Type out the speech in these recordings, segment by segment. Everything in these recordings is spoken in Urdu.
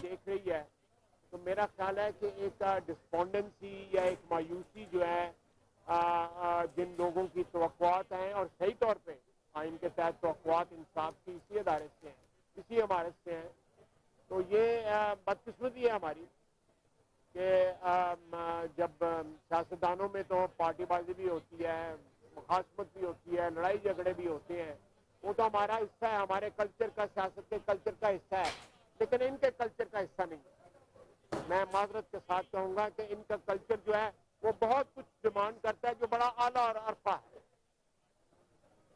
دیکھ رہی ہے تو میرا خیال ہے کہ ایک ڈسپونڈنسی یا ایک مایوسی جو ہے جن لوگوں کی توقعات ہیں اور صحیح طور پہ آئین کے تحت توقعات انصاف کی اسی ادارے سے ہیں، اسی عمارت سے ہیں، تو یہ بدقسمتی ہے ہماری کہ جب سیاستدانوں میں تو پارٹی بازی بھی ہوتی ہے، مخاصمت بھی ہوتی ہے، لڑائی جھگڑے بھی ہوتے ہیں، وہ تو ہمارا حصہ ہے، ہمارے کلچر کا، سیاست کے کلچر کا حصہ ہے، لیکن ان کے کلچر کا حصہ نہیں ہے۔ میں معذرت کے ساتھ کہوں گا کہ ان کا کلچر جو ہے وہ بہت کچھ ڈیمانڈ کرتا ہے جو بڑا اعلیٰ اور عرفہ ہے،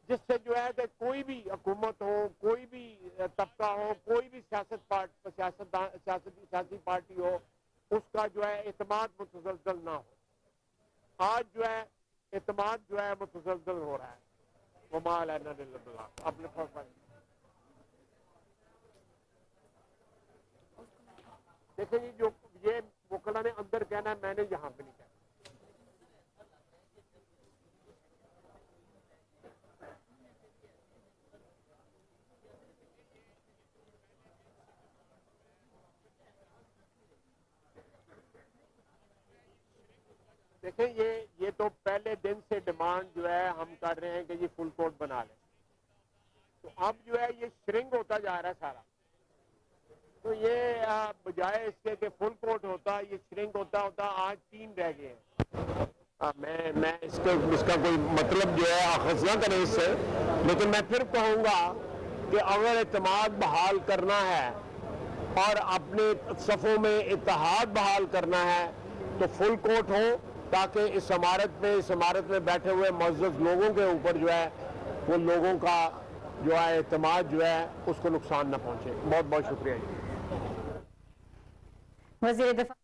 جس سے جو ہے کہ کوئی بھی حکومت ہو، کوئی بھی طبقہ ہو، کوئی بھی سیاسی پارٹی ہو، اس کا جو ہے اعتماد متزلزل نہ ہو۔ آج جو ہے اعتماد جو ہے متزلزل ہو رہا ہے۔ وما علینا الا البلاغ۔ اپنے فرمان دیکھیں جی، جو یہ وکلا نے اندر کہنا ہے، میں نے یہاں پہ نہیں کہنا۔ دیکھیں یہ تو پہلے دن سے ڈیمانڈ جو ہے ہم کر رہے ہیں کہ یہ فل کورٹ بنا لیں، تو اب جو ہے یہ شرنگ ہوتا جا رہا ہے سارا، تو یہ بجائے اس کے کہ فل کورٹ ہوتا، یہ شرنگ ہوتا ہوتا آج 3 رہ گئے ہیں۔ میں اس کا کوئی مطلب جو ہے اخذ نہ کریں اس سے، لیکن میں پھر کہوں گا کہ اگر اعتماد بحال کرنا ہے اور اپنے صفوں میں اتحاد بحال کرنا ہے تو فل کورٹ ہو، تاکہ اس عمارت میں بیٹھے ہوئے معزز لوگوں کے اوپر جو ہے وہ لوگوں کا جو ہے اعتماد جو ہے اس کو نقصان نہ پہنچے۔ بہت بہت شکریہ جی۔ وزیر دفاع